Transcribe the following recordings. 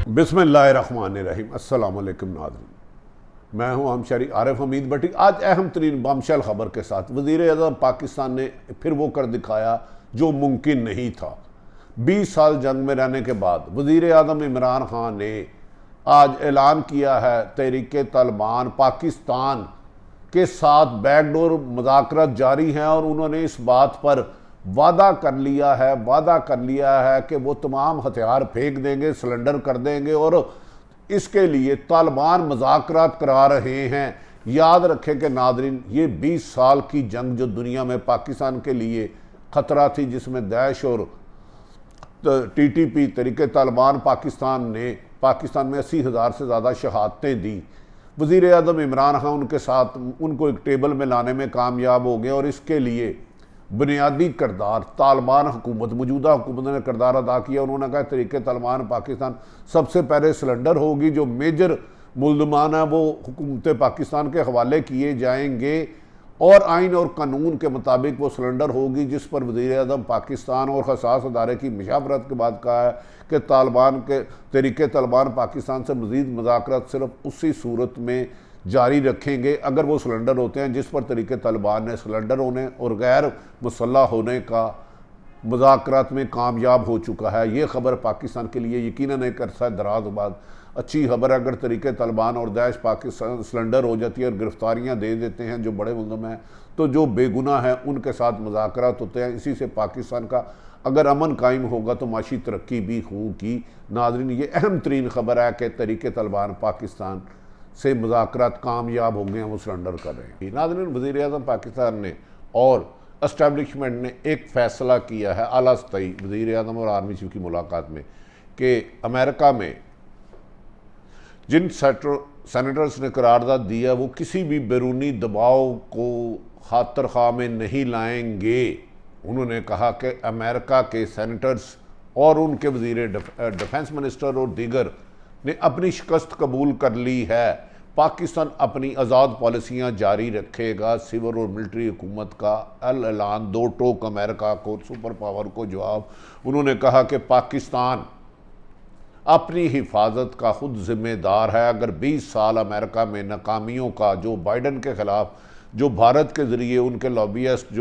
बिस्मिल्लाहिर्रहमानिर्रहीम। अस्सलाम वालेकुम नाज़रीन, मैं हूं हमशरी आरिफ हमीद भट्टी। आज अहम तरीन बमशल ख़बर के साथ वज़ीर-ए-आज़म पाकिस्तान ने फिर वो कर दिखाया जो मुमकिन नहीं था। 20 साल जंग में रहने के बाद वज़ीर-ए-आज़म इमरान खान ने आज ऐलान किया है तहरीक तालिबान पाकिस्तान के साथ बैकडोर मुज़ाकरात जारी हैं और उन्होंने इस बात पर वादा कर लिया है कि वो तमाम हथियार फेंक देंगे, सिलेंडर कर देंगे और इसके लिए तालिबान मुज़ाकरात करा रहे हैं। याद रखें कि नाज़रीन, ये 20 साल की जंग जो दुनिया में पाकिस्तान के लिए ख़तरा थी, जिसमें दैश और TTP तहरीक तालिबान पाकिस्तान ने पाकिस्तान में 80,000 से ज़्यादा शहादतें दी। वज़ीर-ए-आज़म इमरान खान उनके साथ उनको एक टेबल में लाने में कामयाब हो गए और इसके लिए बुनियादी किरदार तालिबान हुकूमत, मौजूदा हुकूमत ने किरदार अदा किया। उन्होंने कहा तहरीक तालिबान पाकिस्तान सबसे पहले सिलेंडर होगी, जो मेजर मुल्ज़मान है वो हुकूमत पाकिस्तान के हवाले किए जाएंगे और आइन और कानून के मुताबिक वो सिलेंडर होगी, जिस पर वज़ीर-ए-आज़म पाकिस्तान और हसास अदारे की मशावरत के बाद कहा है कि तहरीक तालिबान पाकिस्तान से मज़ीद मुज़ाकरात सिर्फ उसी सूरत में जारी रखेंगे अगर वो सिलेंडर होते हैं जिस पर तहरीक तालिबान ने सिलेंडर होने और गैर मुसल्लह होने का मुज़ाकरात में कामयाब हो चुका है। ये ख़बर पाकिस्तान के लिए यकीनन एक अरसा दराज बाद अच्छी खबर है। अगर तहरीक तालिबान और दैश पाकिस्तान सिलेंडर हो जाती है और गिरफ्तारियाँ दे देते हैं जो बड़े मुल्ज़िम हैं, तो जो बेगुनाह हैं उनके साथ मुज़ाकरात होते हैं। इसी से पाकिस्तान का अगर अमन कायम होगा तो माशी तरक्की भी होगी। नाज़रीन, ये अहम तरीन ख़बर है कि तहरीक तालिबान पाकिस्तान से मुज़ाकरात कामयाब हो गए हैं, वो सरेंडर कर रहे हैं। नाज़रीन, वज़ीर-ए-आज़म पाकिस्तान ने और एस्टैब्लिशमेंट ने एक फ़ैसला किया है आला सतही वज़ीर-ए-आज़म और आर्मी चीफ की मुलाकात में कि अमेरिका में जिन सेनेटर्स ने करारदाद दिया वो किसी भी बैरूनी दबाव को खातिर ख्वाह में नहीं लाएंगे। उन्होंने कहा कि अमेरिका के सेनेटर्स और उनके वज़ीर डिफेंस मिनिस्टर और दीगर ने अपनी शिकस्त कबूल कर ली है। पाकिस्तान अपनी आज़ाद पॉलिसियाँ जारी रखेगा। सिविल और मिलिट्री हुकूमत का ऐलान, दो टोक अमेरिका को, सुपर पावर को जवाब। उन्होंने कहा कि पाकिस्तान अपनी हिफाजत का खुद जिम्मेदार है। अगर 20 साल अमेरिका में नाकामियों का जो बाइडन के ख़िलाफ़ जो भारत के ज़रिए उनके लॉबियस्ट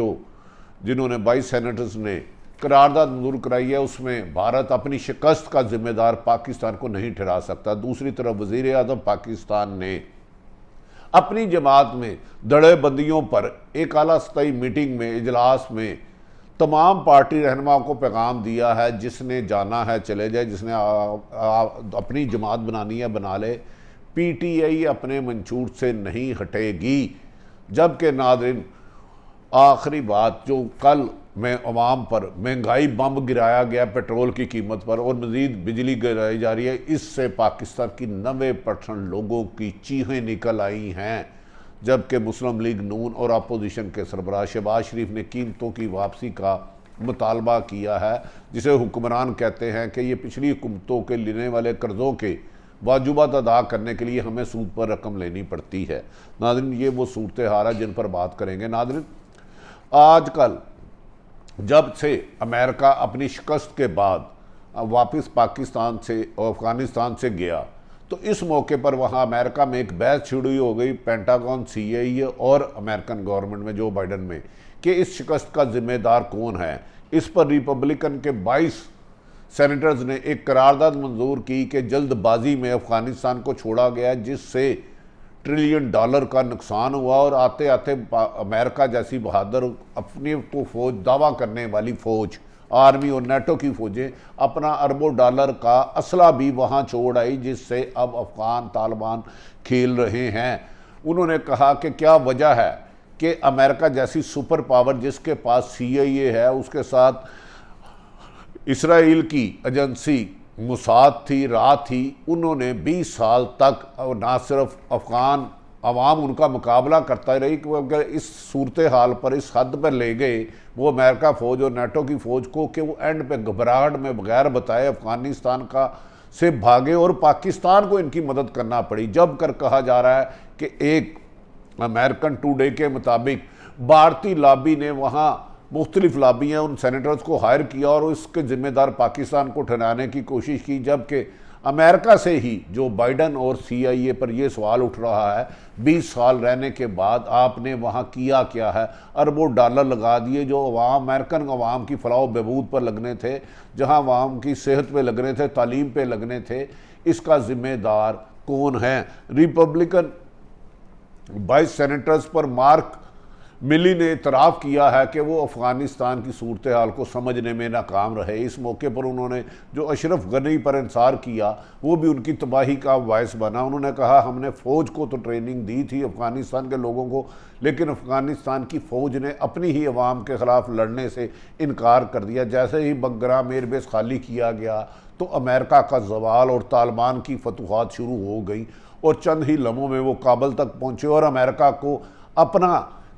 जिन्होंने 22 सेनेटर्स ने करारदाद मंजूर कराई है, उसमें भारत अपनी शिकस्त का जिम्मेदार पाकिस्तान को नहीं ठहरा सकता। दूसरी तरफ वज़ीर-ए-आज़म पाकिस्तान ने अपनी जमात में धड़ेबंदियों पर एक आला सतही मीटिंग में, इजलास में तमाम पार्टी रहनुमाओं को पैगाम दिया है, जिसने जाना है चले जाए, जिसने अपनी जमात बनानी है बना ले। PTI अपने मंशूर से नहीं हटेगी। जबकि नाज़रीन, आखिरी बात, जो कल में अवाम पर महंगाई बम गिराया गया पेट्रोल की कीमत पर और मज़ीद बिजली गिराई जा रही है, इससे पाकिस्तान की 90% लोगों की चीखें निकल आई हैं। जबकि मुस्लिम लीग नून और अपोजिशन के सरबराह शहबाज शरीफ ने कीमतों की वापसी का मुतालबा किया है, जिसे हुक्मरान कहते हैं कि ये पिछली हुकूमतों के लेने वाले कर्ज़ों के वाजुबात अदा करने के लिए हमें सूद पर रकम लेनी पड़ती है। नाज़रीन, ये वो सूरत हाल है जिन पर बात करेंगे। नाज़रीन, आजकल जब से अमेरिका अपनी शिकस्त के बाद वापस पाकिस्तान से और अफ़गानिस्तान से गया, तो इस मौके पर वहाँ अमेरिका में एक बहस शुरू हो गई पेंटागन, CIA और अमेरिकन गवर्नमेंट में, जो बाइडन में, कि इस शिकस्त का ज़िम्मेदार कौन है। इस पर रिपब्लिकन के 22 सेनेटर्स ने एक करारदाद मंजूर की कि जल्दबाजी में अफ़गानिस्तान को छोड़ा गया, जिससे $1 ट्रिलियन का नुकसान हुआ और आते आते अमेरिका जैसी बहादुर अपनी को फौज दावा करने वाली फ़ौज, आर्मी और NATO की फ़ौजें अपना अरबों डॉलर का असला भी वहाँ छोड़ आई, जिससे अब अफ़गान तालिबान खेल रहे हैं। उन्होंने कहा कि क्या वजह है कि अमेरिका जैसी सुपर पावर जिसके पास CIA है, उसके साथ इसराइल की एजेंसी मुसाद थी, रात थी, उन्होंने 20 साल तक ना सिर्फ अफ़गान अवाम उनका मुकाबला करता रही, क्योंकि इस सूरत हाल पर इस हद पर ले गए वो अमेरिका फ़ौज और NATO की फ़ौज को कि वो एंड पे घबराहट में बगैर बताए अफ़गानिस्तान का से भागे और पाकिस्तान को इनकी मदद करना पड़ी। जब कर कहा जा रहा है कि एक अमेरिकन टुडे के मुताबिक भारतीय लॉबी ने वहाँ मुख्तलिफ लॉबियाँ उन सेनेटर्स को हायर किया और उसके ज़िम्मेदार पाकिस्तान को ठहराने की कोशिश की, जबकि अमेरिका से ही जो बाइडन और CIA पर यह सवाल उठ रहा है 20 साल रहने के बाद आपने वहाँ किया क्या है। अरबों डॉलर लगा दिए जो अमेरिकन अवाम की फलाह बहबूद पर लगने थे, जहाँ अवाम की सेहत पे लगने थे, तालीम पे लगने थे। इसका जिम्मेदार कौन है? रिपब्लिकन 22 सेनेटर्स पर मार्क मिली ने इतराफ़ किया है कि वो अफ़गानिस्तान की सूरत हाल को समझने में नाकाम रहे। इस मौके पर उन्होंने जो अशरफ गनी पर इंसार किया वो भी उनकी तबाही का बायस बना। उन्होंने कहा हमने फ़ौज को तो ट्रेनिंग दी थी अफ़गानिस्तान के लोगों को, लेकिन अफ़गानिस्तान की फ़ौज ने अपनी ही अवाम के ख़िलाफ़ लड़ने से इनकार कर दिया। जैसे ही बग्राम एयरबेस खाली किया गया तो अमेरिका का जवाल और तालिबान की फतूहात शुरू हो गई और चंद ही लम्हों में वो काबल तक पहुँचे और अमेरिका को अपना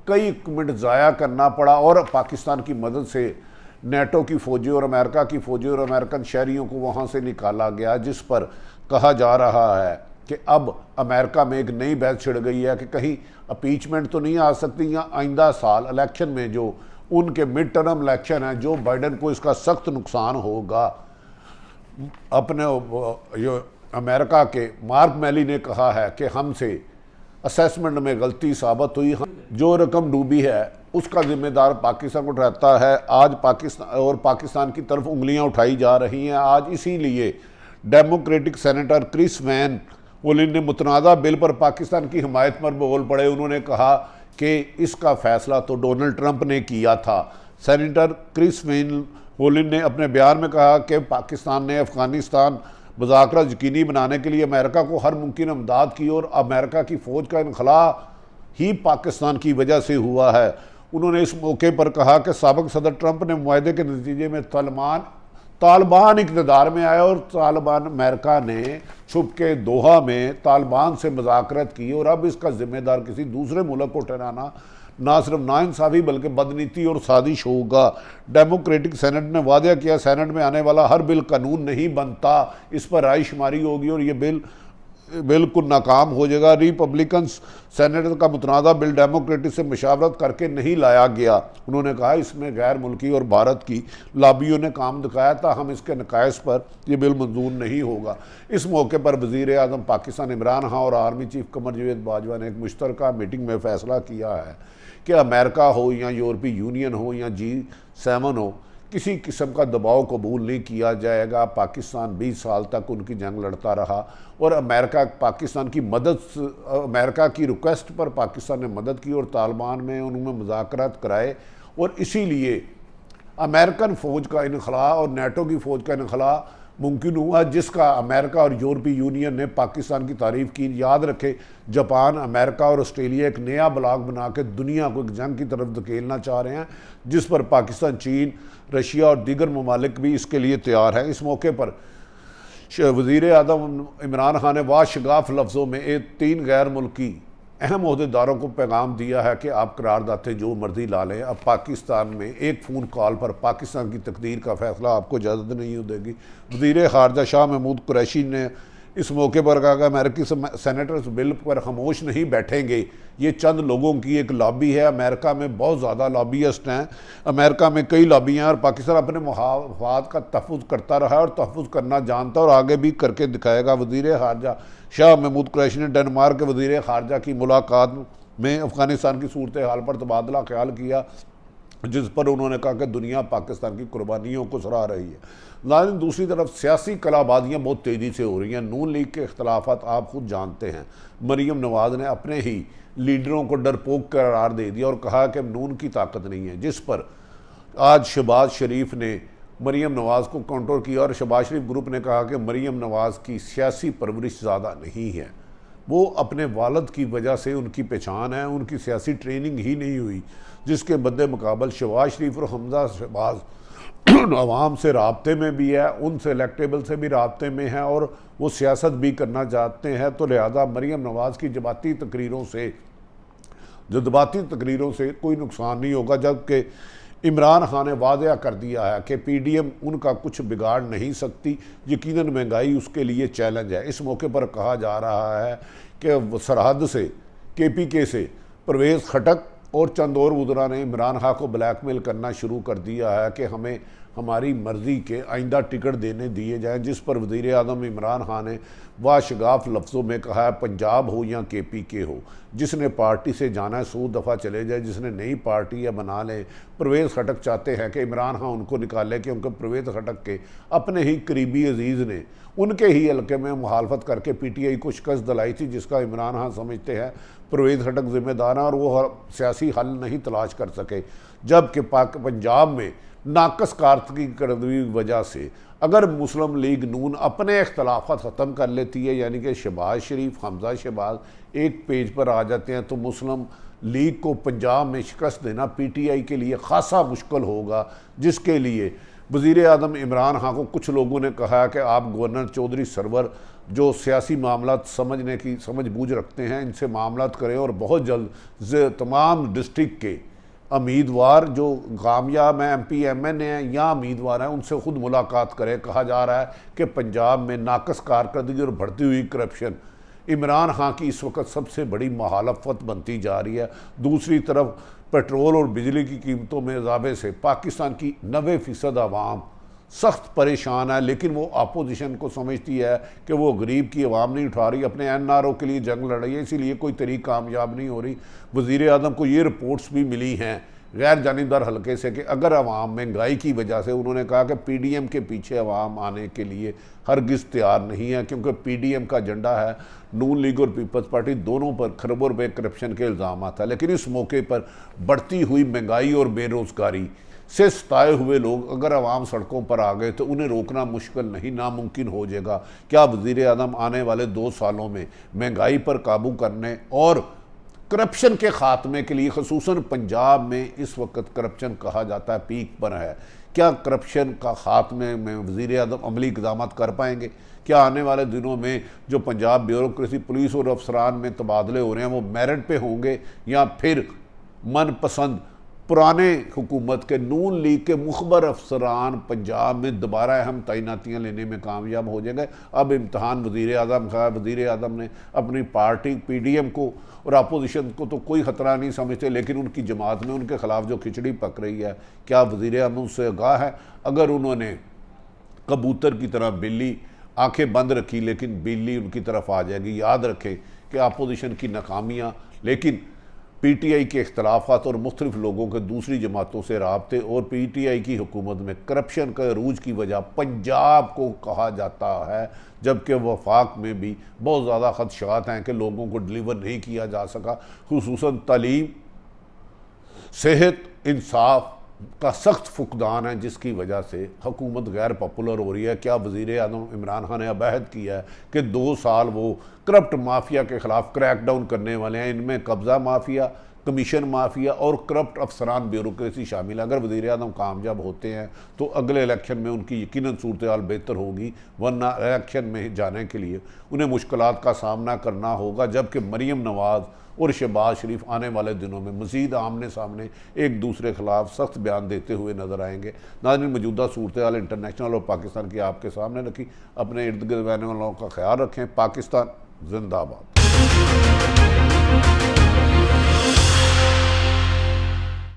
कई मिनट ज़ाया करना पड़ा और पाकिस्तान की मदद से नेटो की फ़ौजी और अमेरिका की फ़ौजी और अमेरिकन शहरियों को वहाँ से निकाला गया, जिस पर कहा जा रहा है कि अब अमेरिका में एक नई बहस छिड़ गई है कि कहीं अपीचमेंट तो नहीं आ सकती या आइंदा साल इलेक्शन में जो उनके मिड टर्म इलेक्शन है जो बाइडन को इसका सख्त नुकसान होगा। अपने अमेरिका के मार्क मैली ने कहा है कि हमसे असेसमेंट में गलती साबित हुई, जो रकम डूबी है उसका जिम्मेदार पाकिस्तान को ठहराता है। आज पाकिस्तान की तरफ उंगलियां उठाई जा रही हैं। आज इसीलिए democratic senator Chris Van Hollen ने मुतनाज़ा बिल पर पाकिस्तान की हिमायत पर बोल पड़े। उन्होंने कहा कि इसका फैसला तो डोनाल्ड ट्रंप ने किया था। सेनेटर क्रिस वैन ओलिन ने अपने बयान में कहा कि पाकिस्तान ने अफ़गानिस्तान मुज़ाकरात यकीनी बनाने के लिए अमेरिका को हर मुमकिन इमदाद की और अमेरिका की फ़ौज का इनखला ही पाकिस्तान की वजह से हुआ है। उन्होंने इस मौके पर कहा कि साबिक़ सदर ट्रंप ने मुआहदे के नतीजे में तालिबान इक़्तिदार में आया और तालिबान अमेरिका ने छुप के दोहा में तालिबान से मुज़ाकरात की और अब इसका ज़िम्मेदार किसी दूसरे मुल्क को ठहराना ना सिर्फ नाइंसाफ़ी बल्कि बदनीति और साजिश होगा। डेमोक्रेटिक सेनेट ने वादा किया सेनेट में आने वाला हर बिल कानून नहीं बनता, इस पर रायशुमारी होगी और ये बिल बिल्कुल नाकाम हो जाएगा। रिपब्लिकन सेनेटर का मुतनाज़ा बिल डेमोक्रेटिक से मशावरत करके नहीं लाया गया। उन्होंने कहा इसमें गैर मुल्की और भारत की लाबियों ने काम दिखाया था, हम इसके नकायस पर यह बिल मंजूर नहीं होगा। इस मौके पर वज़ीर आज़म पाकिस्तान इमरान खान और आर्मी चीफ कमर जावेद बाजवा ने एक मुश्तरका मीटिंग में फ़ैसला किया है कि अमेरिका हो या यूरोपीय यूनियन हो या G7 हो, किसी किस्म का दबाव कबूल नहीं किया जाएगा। पाकिस्तान 20 साल तक उनकी जंग लड़ता रहा और अमेरिका की रिक्वेस्ट पर पाकिस्तान ने मदद की और तालिबान में उनमें मुज़ाकरात कराए और इसीलिए अमेरिकन फ़ौज का इनखला और नेटो की फ़ौज का इनखला मुमकिन हुआ, जिसका अमेरिका और यूरोपीय यूनियन ने पाकिस्तान की तारीफ़ की। याद रखे जापान, अमेरिका और ऑस्ट्रेलिया एक नया ब्लॉक बना के दुनिया को एक जंग की तरफ धकेलना चाह रहे हैं, जिस पर पाकिस्तान, चीन, रशिया और दीगर ममालिक भी इसके लिए तैयार हैं। इस मौके पर वज़ीर आज़म इमरान खान ने वाशगाफ लफ्ज़ों में 3 गैर मुल्की अहम ओहदेदारों को पैगाम दिया है कि आप करारदादे जो मर्जी ला लें, अब पाकिस्तान में एक फ़ोन कॉल पर पाकिस्तान की तकदीर का फ़ैसला आपको इजाज़त नहीं हो देगी। वज़ीर ख़ारजा शाह महमूद कुरैशी ने इस मौके पर कहा कि अमेरिकी सेनेटर्स बिल पर खामोश नहीं बैठेंगे, ये चंद लोगों की एक लॉबी है। अमेरिका में बहुत ज़्यादा लॉबीइस्ट हैं, अमेरिका में कई लॉबियाँ और पाकिस्तान अपने मुफाद का तहफ़्फ़ुज़ करता रहा और तहफ़्फ़ुज़ करना जानता और आगे भी करके दिखाएगा। वज़ीर ख़ारजा शाह महमूद कुरैशी ने डेनमार्क के वज़ीर ख़ारजा की मुलाकात में अफ़गानिस्तान की सूरत हाल पर तबादला ख्याल किया, जिस पर उन्होंने कहा कि दुनिया पाकिस्तान की कुर्बानियों को सराह रही है। लेकिन दूसरी तरफ सियासी कलाबाजियाँ बहुत तेज़ी से हो रही हैं। नून लीग के इख्तलाफात आप खुद जानते हैं। मरीम नवाज़ ने अपने ही लीडरों को डरपोक करार दे दिया और कहा कि नून की ताकत नहीं है, जिस पर आज शहबाज शरीफ ने मरीम नवाज़ को काउंटर किया और शहबाज शरीफ ग्रुप ने कहा कि मरीम नवाज़ की सियासी परवरिश ज़्यादा नहीं है, वो अपने वालद की वजह से उनकी पहचान है, उनकी सियासी ट्रेनिंग ही नहीं हुई, जिसके बदले मुकाबल शहबाज शरीफ और हमजा शहबाज अवाम से राब्ते में भी है, उनसे इलेक्टेबल से भी राब्ते में है और वो सियासत भी करना चाहते हैं। तो लिहाजा मरीम नवाज़ की जज्बाती तकरीरों से कोई नुकसान नहीं होगा, जबकि इमरान खान ने वादा कर दिया है कि PDM उनका कुछ बिगाड़ नहीं सकती, यकीनन महंगाई उसके लिए चैलेंज है। इस मौके पर कहा जा रहा है कि सरहद से KPK से परवेज़ खटक और चंद और वज़रा ने इमरान खान को ब्लैकमेल करना शुरू कर दिया है कि हमारी मर्ज़ी के आइंदा टिकट देने दिए जाएं, जिस पर वज़ीर आज़म इमरान खान ने वाशगाफ लफ्ज़ों में कहा है, पंजाब हो या KPK हो, जिसने पार्टी से जाना है 100 दफ़ा चले जाए, जिसने नई पार्टी या बना ले। परवेज़ खटक चाहते हैं कि इमरान खान उनको निकाले, क्योंकि परवेज़ खटक के अपने ही करीबी अजीज़ ने उनके ही हल्के में मुखालफत करके PTI को शिकस्त दिलाई थी, जिसका इमरान खान समझते हैं परवेज़ खटक ज़िम्मेदार है और वो सियासी हल नहीं तलाश कर सके। जबकि पंजाब में नाकस कारकर्दगी की वजह से अगर मुस्लिम लीग नून अपने इख्तलाफात ख़त्म कर लेती है, यानी कि शहबाज शरीफ, हमजा शहबाज एक पेज पर आ जाते हैं, तो मुस्लिम लीग को पंजाब में शिकस्त देना PTI के लिए खासा मुश्किल होगा, जिसके लिए वज़ीर आज़म इमरान खान को कुछ लोगों ने कहा कि आप गवर्नर चौधरी सरवर जो सियासी मामला समझने की समझ बूझ रखते हैं, इनसे मामला करें और बहुत जल्द तमाम डिस्ट्रिक्ट के उम्मीदवार जो कामयाब हैं, MP MN हैं या उम्मीदवार हैं, उनसे ख़ुद मुलाकात करें। कहा जा रहा है कि पंजाब में नाकस कारकर्दगी और बढ़ती हुई करप्शन इमरान खान की इस वक्त सबसे बड़ी मुखालफत बनती जा रही है। दूसरी तरफ पेट्रोल और बिजली की कीमतों में इजाफे से पाकिस्तान की 90% आवाम सख्त परेशान है, लेकिन वो अपोजिशन को समझती है कि वो गरीब की आवाम नहीं उठा रही, अपने NRO के लिए जंग लड़ रही है, इसीलिए कोई तरीक कामयाब नहीं हो रही। वज़ीर आज़म को ये रिपोर्ट्स भी मिली हैं गैर जानिबदार हल्के से कि अगर आवाम महंगाई की वजह से, उन्होंने कहा कि PDM के पीछे आवाम आने के लिए हरगिज़ तैयार नहीं है, क्योंकि PDM का एजेंडा है नून लीग और पीपल्स पार्टी दोनों पर खरबों रुपये करप्शन के इल्ज़ाम आता है। लेकिन इस मौके पर बढ़ती हुई महंगाई और बेरोज़गारी से सताए हुए लोग अगर आवाम सड़कों पर आ गए तो उन्हें रोकना मुश्किल नहीं, नामुमकिन हो जाएगा। क्या वज़ीर आज़म आने वाले 2 सालों में महंगाई पर काबू करने और करप्शन के ख़ात्मे के लिए, ख़ुसूसन पंजाब में इस वक्त करप्शन कहा जाता है पीक पर है, क्या करप्शन का ख़ात्मे में वज़ीर आज़म अमली इक़दाम कर पाएंगे? क्या आने वाले दिनों में जो पंजाब ब्यूरोक्रेसी, पुलिस और अफसरान में तबादले हो रहे हैं वो मेरिट पे होंगे, या फिर मनपसंद पुराने हुकूमत के नून लीग के मुखबर अफसरान पंजाब में दोबारा अहम तैनातियाँ लेने में कामयाब हो जाएंगे? अब इम्तहान वज़ीर आज़म का। वज़ीर आज़म ने अपनी पार्टी PDM को और अपोजिशन को तो कोई ख़तरा नहीं समझते, लेकिन उनकी जमात में उनके ख़िलाफ़ जो खिचड़ी पक रही है, क्या वज़ीर आज़म उससे आगाह है? अगर उन्होंने कबूतर की तरह बिल्ली आंखें बंद रखी, लेकिन बिल्ली उनकी तरफ आ जाएगी। याद रखें कि अपोजिशन की नाकामियाँ, लेकिन PTI के इख्तलाफात और मुख्तलिफ लोगों के दूसरी जमातों से राब्ते और PTI की हुकूमत में करप्शन का अरूज की वजह पंजाब को कहा जाता है, जबकि वफाक में भी बहुत ज़्यादा खदशात हैं कि लोगों को डिलीवर नहीं किया जा सका, खुसूसन तालीम, सेहत, इंसाफ का सख्त फुकदान है, जिसकी वजह से हुकूमत गैर पॉपुलर हो रही है। क्या वज़ीर आज़म इमरान खान ने अबहद किया है कि 2 साल वो करप्ट माफिया के ख़िलाफ़ क्रैक डाउन करने वाले हैं? इनमें कब्ज़ा माफिया, कमीशन माफिया और करप्ट अफसरान ब्यूरोक्रेसी शामिल है। अगर वज़ीर आज़म कामयाब होते हैं तो अगले इलेक्शन में उनकी यकीनन सूरत हाल बेहतर होगी, वरना इलेक्शन में जाने के लिए उन्हें मुश्किलात का सामना करना होगा। जबकि मरीम नवाज़ और शहबाज शरीफ आने वाले दिनों में मज़ीद आमने सामने एक दूसरे के खिलाफ सख्त बयान देते हुए नजर आएंगे। नाज़रीन, मौजूदा सूरत हाल इंटरनेशनल और पाकिस्तान की आपके सामने रखी। अपने इर्द गिर्द रहने वालों का ख्याल रखें। पाकिस्तान जिंदाबाद।